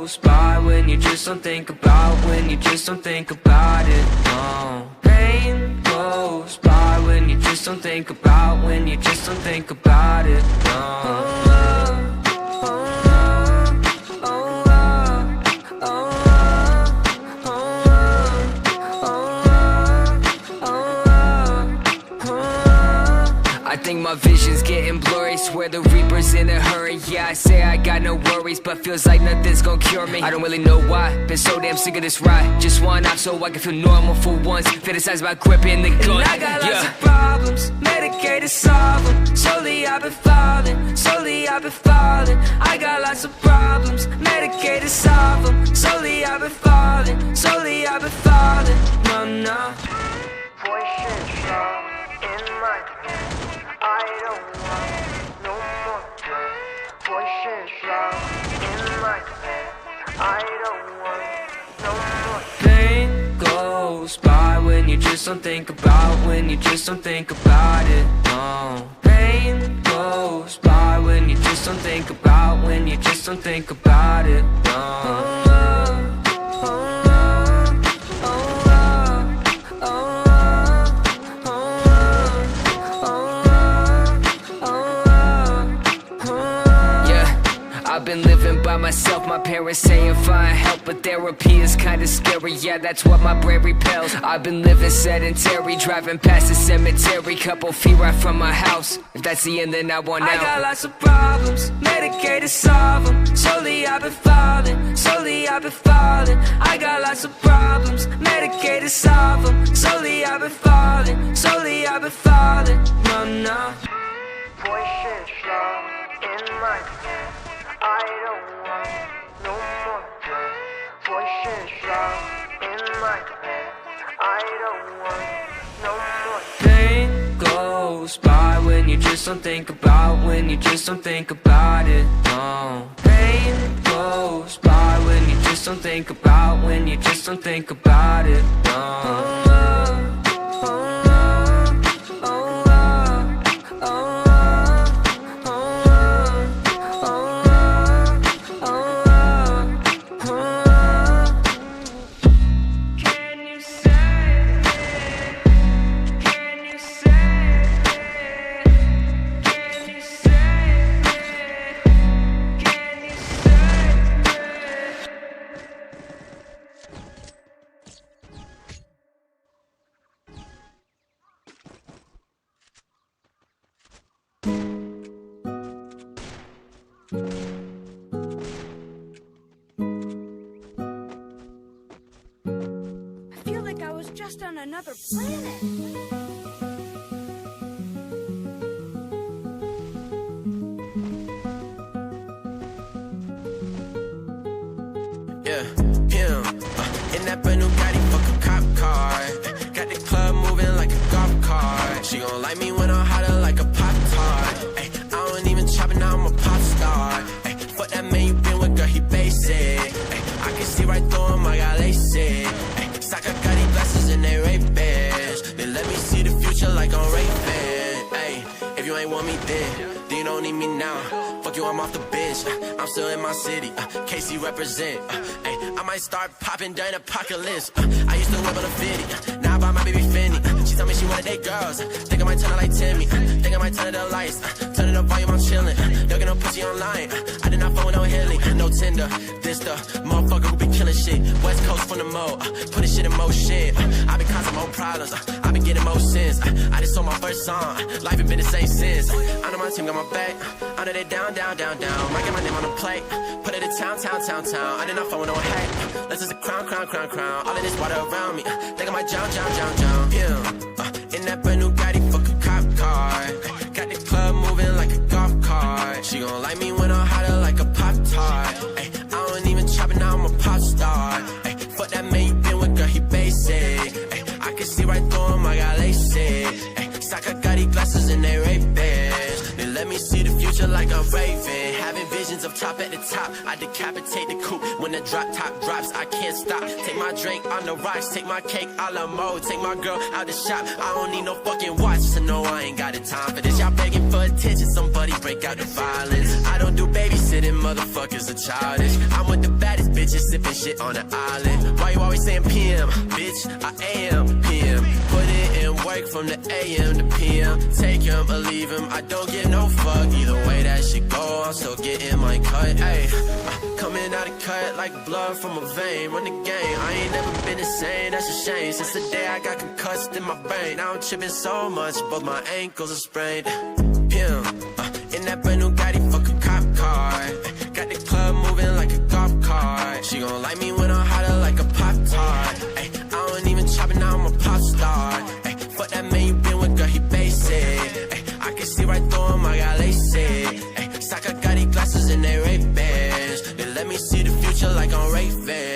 goes by when you just don't think about, when you just don't think about it, no. Pain goes by when you just don't think about, when you just don't think about it, no. I think my vision's getting blurry, swear the Reaper's in a hurry. Yeah, I say I got no worries, but feels like nothing's gonna cure me. I don't really know why, been so damn sick of this ride. Just one off so I can feel normal for once. Fantasize about gripping the gun. And I got lots of problems, medicated, solve them. Slowly I've been falling, slowly I've been falling. I got lots of problems, medicated, solve them. Slowly I've been falling, slowly I've been falling. No, no. Voices loud in my head. I don't want no more pain. Voices loud in my head. I don't want no more pain goes by when you just don't think about, when you just don't think about it, no. Pain goes by when you just don't think about, when you just don't think about it, no. I've been living by myself, my parents saying find help, but therapy is kinda scary, yeah, that's what my brain repels. I've been living sedentary, driving past the cemetery, couple feet right from my house. If that's the end, then I want out. I got lots of problems, medicated, solve them. Slowly I've been falling, slowly I've been falling. I got lots of problems, medicated, solve them. Slowly I've been falling, slowly I've been falling. No, no. voices loud in my head. I don't want no more pain. Voices loud in my head. I don't want no more pain goes by when you just don't think about, when you just don't think about it, no. Pain goes by when you just don't think about, when you just don't think about it, no. I feel like I was just on another planet. Yeah, him, in that brand new Gotti, fuck a cop car. Got the club moving like a golf cart. She gon' like me when I'm hotter like a Pop-Tart. Ay, I don't even chop it, now I'm a pop star. Ay, fuck that man you been with, girl, he basic. Ay, I can see right through him, I got LASIK. Ay, Sock, I got these glasses and they Ray-Bans. They let me see the future like I'm Ray-Ban. Ay, if you ain't want me then you don't need me now. Fuck you, I'm off the bench. I'm still in my city. KC represent. Ay, I might start popping during apocalypse. I used to whip on a 50. Now I buy my baby Fendi. She told me she wanna date girls. Think I might turn her like Timmy. Think I might turn it the lights. Turn it up volume, I'm chillin'. Don't get no pussy online. I did not phone with no Hilly. No Tinder. This the motherfucker who be killing shit. West Coast from the mo. Putting shit in motion. I been causing more problems. I been getting more sins. I just sold my first song. Life ain't been the same since. I know my team got my back. I know they down, down, down, down. Might get my name on the plate. Put it in town, town, town, town. I did not phone with no hat. This is a crown, crown, crown, crown. All of this water around me. Think I might drown, drown, drown, drown. Yeah. In that brand new Gotti, fuck a cop car. Got the club moving like a golf cart. She gon' like me when I'm hotter like a Pop-Tart. Ay, I don't even chop it, now I'm a pop star. Ay, fuck that man you been with, girl, he basic. Ay, I can see right through him, I got LASIK. Ay, Sock, I got these glasses and they Ray-Bans. They let me see the future like I'm Raven. Having visions of top at the top. I decapitate the coupe when the drop top drops. I can't stop. Take my drink on the rocks. Take my cake a la mode. Take my girl out the shop. I don't need no fucking watch to know I ain't got the time for this. Y'all begging for attention. Somebody break out the violence. I don't do babysitting. to them motherfuckers are childish. I'm with the baddest bitches sipping shit on the island. Why you always saying PM? Bitch, I am PM. Put it in work from the AM to PM. Take him or leave him, I don't give no fuck. Either way that shit go, I'm still getting my cut. Ayy, coming out of cut like blood from a vein. Run the game, I ain't never been the same, that's a shame. Since the day I got concussed in my brain, now I'm tripping so much, both my ankles are sprained. PM, in that brand new Gotti, fuck a cop car. Got the club moving like a golf cart. She gon' like me when I'm hotter like a Pop-Tart. I don't even chop it, now I'm a pop star. Fuck that man you been with, girl, he basic. I can see right through him, I got LASIK. Saka got these glasses and they Ray-Bans. They let me see the future like I'm Ray-Ban.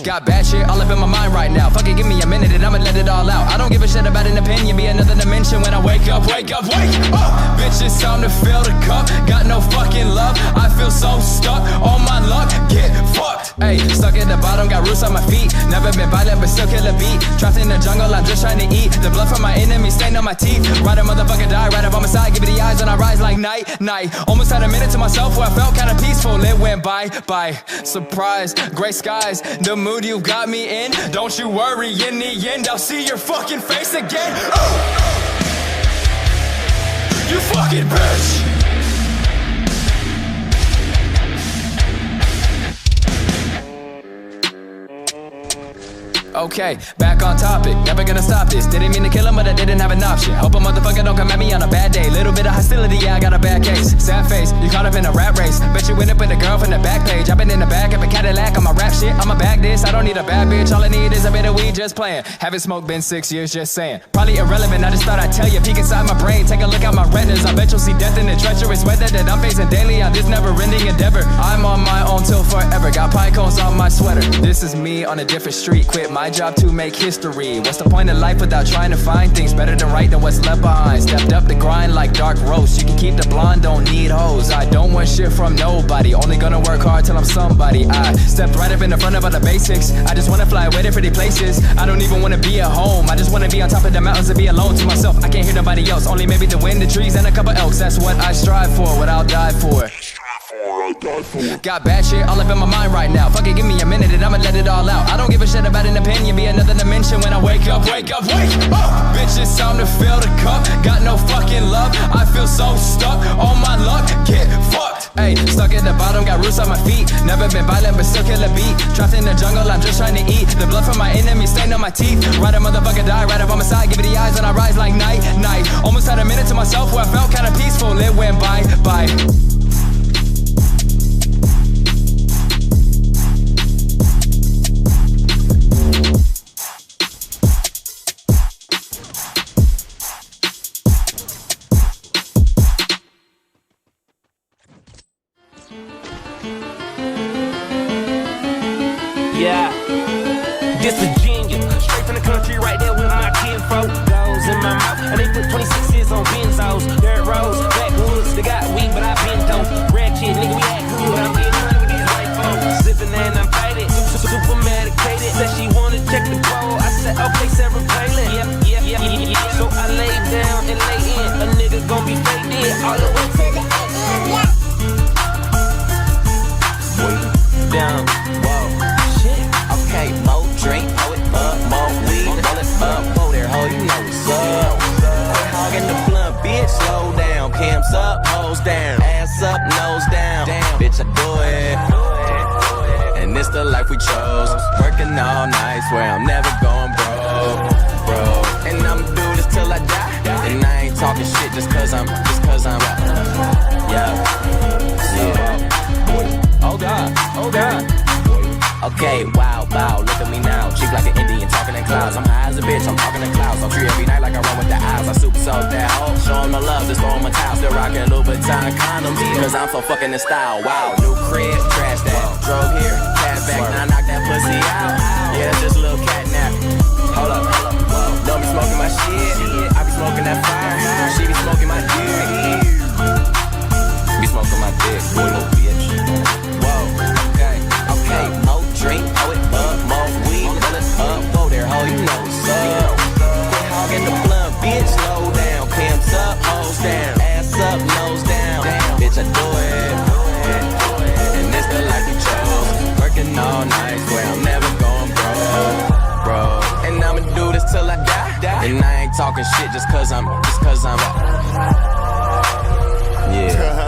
Got bad shit all up in my mind right now. Fuck it, give me a minute and I'ma let it all out. I don't give a shit about an opinion, be another dimension when I wake up, wake up, wake up. Bitch, it's time to fill the cup. Got no fucking love, I feel so stuck. All my luck, get fucked. Ayy, stuck at the bottom, got roots on my feet. Never been violent, but still kill a beat. Trapped in the jungle, I'm just trying to eat. The blood from my enemies stained on my teeth. Right a motherfucker die, right up on my side. Give it the eyes and I rise like night. Almost had a minute to myself where I felt kinda peaceful. It went by. Surprise, gray skies, the mood you got me in. Don't you worry, in the end I'll see your fucking face again. You fucking bitch. Okay, back on topic, never gonna stop this. Didn't mean to kill him, but I didn't have an option. Hope a motherfucker don't come at me on a bad day. Little bit of hostility, yeah, I got a bad case. Sad face, you caught up in a rap race. Bet you went up with a girl from the back page. I've been in the back of a Cadillac on my rap shit. I'ma bag this, I don't need a bad bitch. All I need is a bit of weed, just playing. Haven't smoked, been 6 years, just saying. Probably irrelevant, I just thought I'd tell you. Peek inside my brain, take a look at my retinas. I bet you'll see death in the treacherous weather that I'm facing daily on this never-ending endeavor. I'm on my own till forever, got pine cones on my sweater. This is me on a different street, quit my job to make history. What's the point of life without trying to find things better than right than what's left behind? Stepped up the grind like dark roast. You can keep the blonde, don't need hoes. I don't want shit from nobody, only gonna work hard till I'm somebody. I stepped right up in the front of all the basics. I just wanna fly away to pretty places. I don't even wanna be at home, I just wanna be on top of the mountains and be alone to myself. I can't hear nobody else, only maybe the wind, the trees, and a couple elks. That's what I strive for, what I'll die for. Got bad shit all up in my mind right now. Fuck it, give me a minute and I'ma let it all out. I don't give a shit about an opinion, be another dimension when I wake up, wake up, wake up. Bitch, it's time to fill the cup. Got no fucking love, I feel so stuck. All my luck, get fucked. Ayy, stuck at the bottom, got roots on my feet. Never been violent, but still kill a beat. Trapped in the jungle, I'm just trying to eat. The blood from my enemies stained on my teeth. Right a motherfucker die, right up on my side. Give it the eyes and I rise like night. Almost had a minute to myself where I felt kinda peaceful. It went by. Yeah, this a genius. Straight from the country, right there with my kinfolk. Goes in my mouth, and they put 26s on benzos. Dirt roads, backwoods, they got weed, but I been dope. Red kid, nigga, we act good. I'm getting money with these white folks. Sipping and I'm faded, super medicated. Said she wanna check the bowl. I said, okay, Sarah Palin. Yeah. So I lay down and lay in. A nigga gon' be faded all the way to the end. Down, whoa. Okay, more drink, pull it up, more weed, roll it up, whoa there, ho, you know what's up. Quit hogging the blunt, bitch, slow down. Cams up, hoes down, ass up, nose down. Damn, bitch, I do it. And it's the life we chose. Working all night, swear I'm never going broke. And I'ma do this till I die. And I ain't talking shit just cause I'm yeah. Oh God. Okay, wow, look at me now. Cheap like an Indian, talking in clouds. I'm high as a bitch, I'm talking in clouds. I'm free every night like I run with the eyes. I super soak that hoe. Show 'em the love, just throw 'em a towel. Still rocking Louboutin condoms, cause I'm so fucking in style. Wow, new crib, trash that. Drove here, cash back, now I knock that pussy out. Yeah, that's just a little cat nap. Hold up, don't be smoking my shit. I be smoking that fire. She be smoking my dick. Be smoking my dick, boy, little bitch. Whoa, okay, more drink, throw it up, more weed, fill it up, go there, ho, you know what's up. Quit hogging the blunt, bitch, slow down, pimps up, hoes down, ass up, nose down, bitch, I do it, and this the life you chose, working all night, swear I'm never going broke, and I'ma do this till I die, and I ain't talking shit just cause I'm, yeah.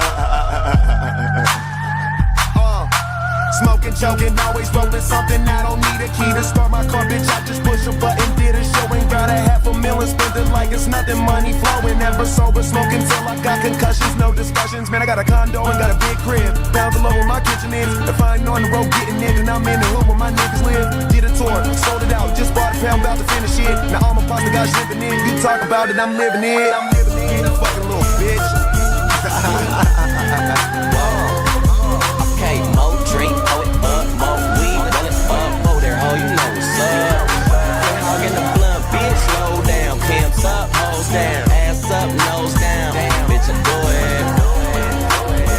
Smoking, joking, always rolling something. I don't need a key to start my car, bitch. I just push a button, did a show, and got $500,000 spent it like it's nothing. Money flowing, never sober, smoking till I got concussions. No discussions, man. I got a condo and got a big crib down below where my kitchen is. If I ain't on the road getting it, and I'm in the hood where my niggas live. Did a tour, sold it out, just bought a pound, about to finish it. Now all my pasta got shipping in. You talk about it, I'm living it. You fucking little bitch. Okay, more drink, throw it up, more weed, fill it up, go there, ho, you know what's up. Quit hogging the blunt, bitch, slow down, pimps up, hoes down, ass up, nose down, bitch, I do it,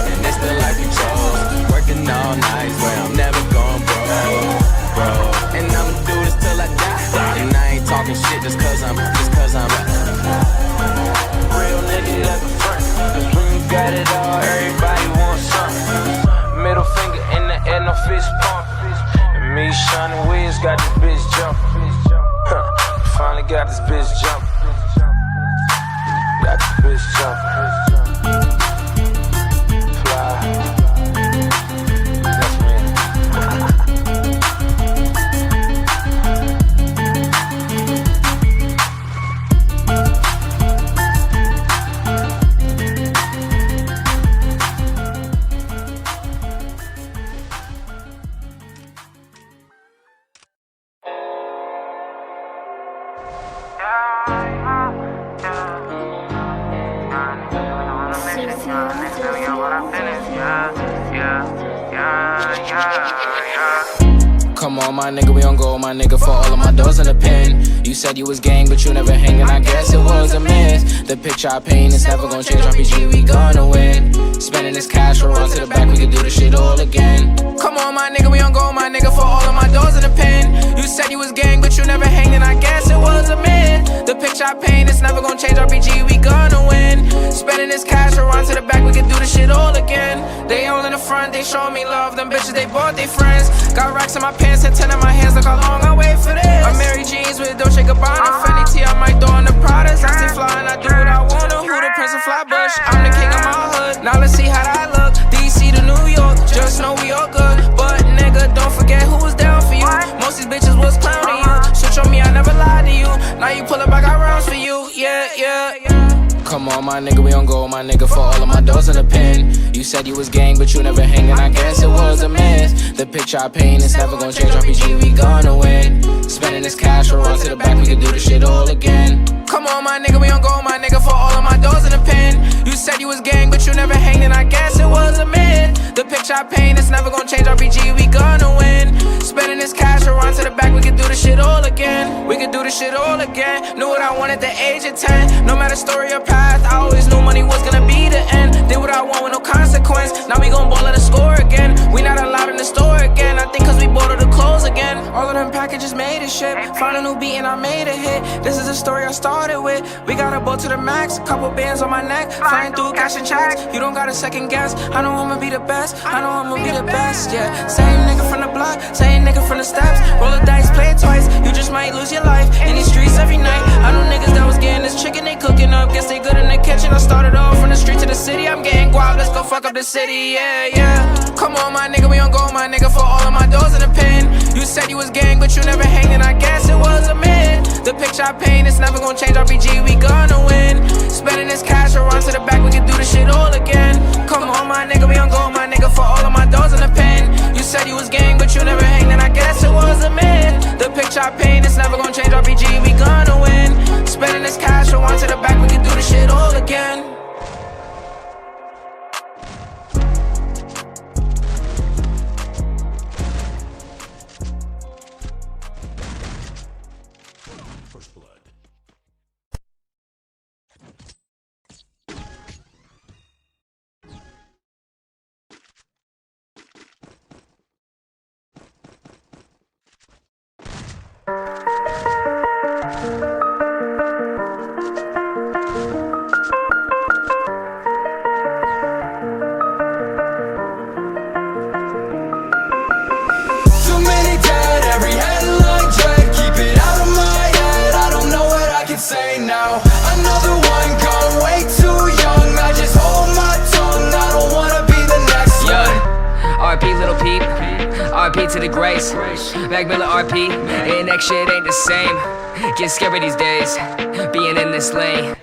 and it's the life you chose, working all night, swear I'm never going broke, and I'ma do this till I die, and I ain't talking shit just cause I'm Real nigga at the front, cause when you got it all, everybody wants something. Middle finger in the air, no fist pump. And me, Sean and Wiz got this bitch jumping. Finally got this bitch jumping. Got this bitch jumping. Fly. That's me. Come on, my nigga, we on go, my nigga, for all of my doors in the pen. You said you was gang, but you never hanging, I guess it was a miss. The picture I paint is never gonna change, RPG, we gonna win. Spending this cash, we'll run to the back, we can do this shit all again. Come on, my nigga, we on go, my nigga, for all of my doors in the pen. You said you was gang, but you never hanging, I guess it was a myth. The picture I paint is never gonna change, RPG, we gonna win. Spending this cash, we'll run to the back, we can do this shit all again. They all in the front, they show me love, them bitches, they bought they friends. Got racks in my pants and 10 in my hands, look how long I wait for this. I'm Mary Jeans with Dolce Gabbana, Fendi T, I might throw in the Pradas. I stay fly and I do what I wanna. Who the Prince of Flatbush? I'm the king of my hood. Now let's see how that look. DC to New York, just know we all good. But nigga, don't forget who was down for you. Most these bitches was clowning you. Switch on me, I never lied to you. Now you pull up, I got rounds for you. Yeah. Come on, my nigga, we on go, my nigga, for all of my doors in the pen. You said you was gang, but you never hanging, I guess it was a miss. The picture I paint is never gonna change, RPG, we gonna win. Spending this cash, we'll run to the back, we can do this shit all again. Come on, my nigga, we on go, my nigga, for all of my doors in the pen. You said you was gang, but you never hanging, I guess it was a myth. The picture I paint is never gonna change, RPG, we gonna win. Spending this cash, we'll run to the back, we can do this shit all again. We can do this shit all again. Knew what I wanted at the age of 10. No matter story or path, I always knew money was gonna be the end. Did what I want with no consequence. Now we gon' ball at the score again. We not allowed in the store again. I think cause we bought all the clothes again. All of them packages made a shit. Found a new beat and I made a hit. This is a story I started with. We got a boat to the max, couple bands on my neck, flying through cash and checks. You don't gotta second guess. I know I'ma be the best. I know I'ma be the best. Yeah, same nigga from the block, same nigga from the steps. Roll the dice, play it twice. You just might lose your life in these streets every night. I know niggas that was getting this chicken they cooking up. Guess they good in the kitchen. I started off from the street to the city. I'm getting guap. Let's go fuck up the city. Yeah. Come on, my nigga, we on go, my nigga, for all of my doors in the pen. You said you was gang, but you never hanging. I guess it was a myth. The picture I paint is never gonna change. RPG, we gonna win. Spending this cash, we'll run to the back. We can do this shit all again. Come on, my nigga, we on go, my nigga, for all of my doors in the pen. You said you was gang, but you never hanged, and I guess it was a myth. The picture I paint is never gonna change. RPG, we gonna win. Spending this cash, on to the back, we can do this shit all again. RP to the grace, Mac Miller RP, and that shit ain't the same. Get scary these days, being in this lane.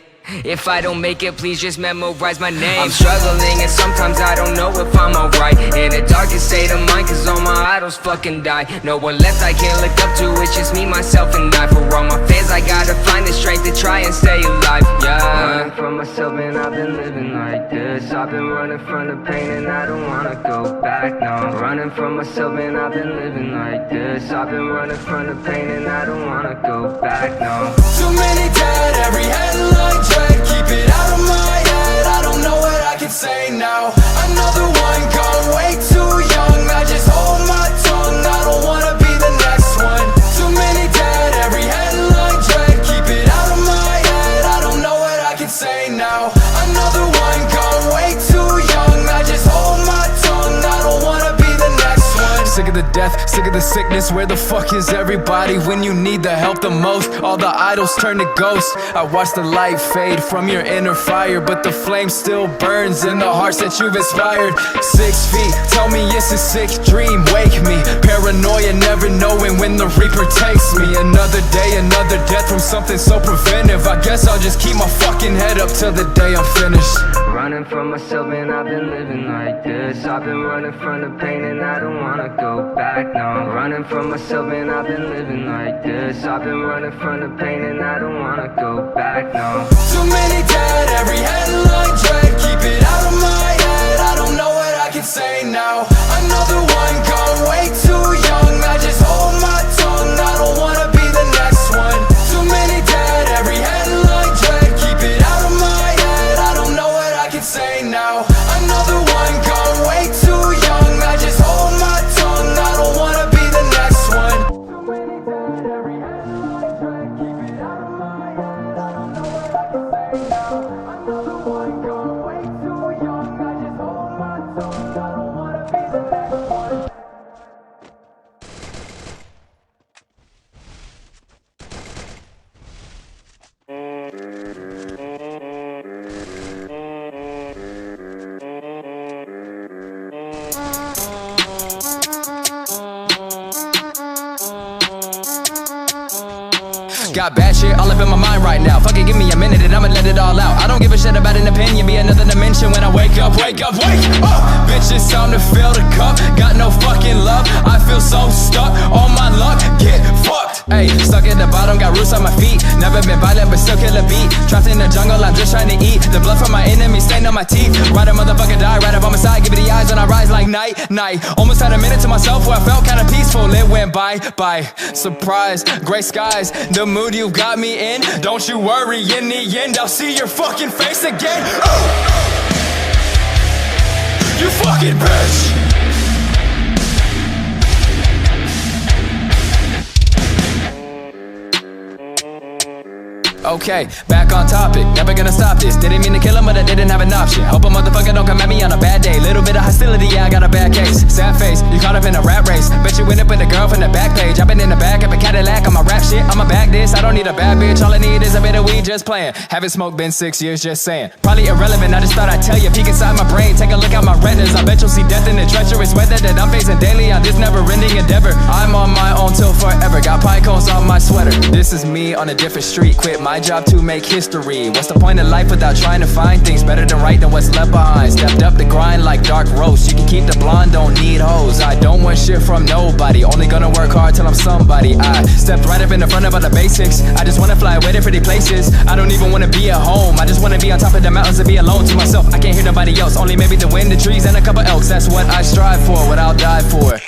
If I don't make it, please just memorize my name. I'm struggling and sometimes I don't know if I'm alright. In a darkest state of mind, cause all my idols fucking died. No one left I can't look up to, it's just me, myself, and I. For all my fans, I gotta find the strength to try and stay alive, yeah. Running from myself, man, I've been living like this. I've been running from the pain and I don't wanna go back, no. Running from myself, man, I've been living like this. I've been running from the pain and I don't wanna go back, no. Too many dead, every headline dread. Keep it out of my head, I don't know what I can say now. Another one gone way too young. I just hold my tongue, I don't wanna be the next one. Too many dead, every headline dread. Keep it out of my head, I don't know what I can say now. Another one gone way too young. I just hold my tongue, I don't wanna be the next one. Sick of the death, sick of the sickness. Where the fuck is everybody when you need the help the most? All the idols turn to ghosts. I watch the light fade from your inner fire, but the flame still burns in the hearts that you've inspired. 6 feet, tell me it's a sick dream, wake me. Paranoia, never knowing when the reaper takes me. Another day, another death from something so preventive. I guess I'll just keep my fucking head up till the day I'm finished. Running from myself, man, I've been living like this. I've been running from the pain and I don't wanna go back, no. Running from myself, man, I've been living like this. I've been running from the pain and I don't wanna go back, no. Too many dead, every headline dread. Keep it out of my head, I don't know what I can say now. Another one gone way too young. I just hold my tongue, I don't wanna be the next one. Too many dead, every headline dread. Keep it out of my head, I don't know what I can say now. Another one gone way too young. I just hold my tongue, I don't wanna be the next one. Too many dead, every headline dread. Keep it out of my head, I don't know what I can say now. Another one gone way too young. I just hold my tongue, I don't wanna be the next one. Got bad shit all up in my mind right now. Fuck it, give me a minute and I'ma let it all out. I don't give a shit about an opinion, be another dimension when I wake up, wake up, wake up. Bitch, it's time to fill the cup. Got no fucking love, I feel so stuck. All my luck, get fucked. Ayy, stuck at the bottom, got roots on my feet. Never been violent, but still kill a beat. Trapped in the jungle, I'm just trying to eat. The blood from my enemies stained on my teeth. Ride a motherfucker die, right up on my side. Give it the eyes when I rise like night, night. Almost had a minute to myself where I felt kinda peaceful. It went by. Surprise, gray skies, the mood you got me in. Don't you worry, in the end I'll see your fucking face again. You fucking bitch. Okay, back on topic, never gonna stop this. Didn't mean to kill him, but I didn't have an option. Hope a motherfucker don't come at me on a bad day. Little bit of hostility, yeah, I got a bad case. Sad face, you caught up in a rap race. Bet you went up with a girl from the back page. I've been in the back of a Cadillac on my rap shit. I'ma back this. face. I don't need a bad bitch, all I need is a bit of weed just playing. Haven't smoked, been 6 years, just saying. Probably irrelevant, I just thought I'd tell you. Peek inside my brain, take a look at my retinas. I bet you'll see death in the treacherous weather that I'm facing daily on this never-ending endeavor. I'm on my own till forever, got pine cones on my sweater. This is me on a different street, quit my job to make history. What's the point of life without trying to find things better than right than what's left behind? Stepped up the grind like dark roast. You can keep the blonde, don't need hoes. I don't want shit from nobody, only gonna work hard till I'm somebody. I stepped right up in the front of all the basics. I just wanna fly away to pretty places. I don't even wanna be at home, I just wanna be on top of the mountains and be alone to myself. I can't hear nobody else, only maybe the wind, the trees, and a couple elks. That's what I strive for, what I'll die for.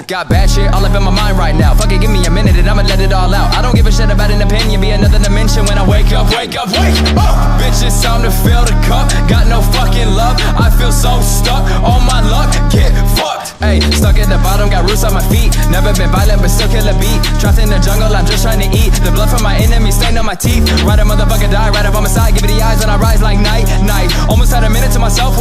Got bad shit all up in my mind right now. Fuck it, give me a minute and I'ma let it all out. I don't give a shit about an opinion, be another dimension when I wake up, wake up, wake up. Bitch, it's time to fill the cup. Got no fucking love, I feel so stuck. All my luck, get fucked. Ayy, stuck at the bottom, got roots on my feet. Never been violent, but still kill a beat. Trapped in the jungle, I'm just trying to eat. The blood from my enemies stained on my teeth. Right a motherfucker die, right up on my side. Give it the eyes and I rise like night, night. Almost had a minute to myself.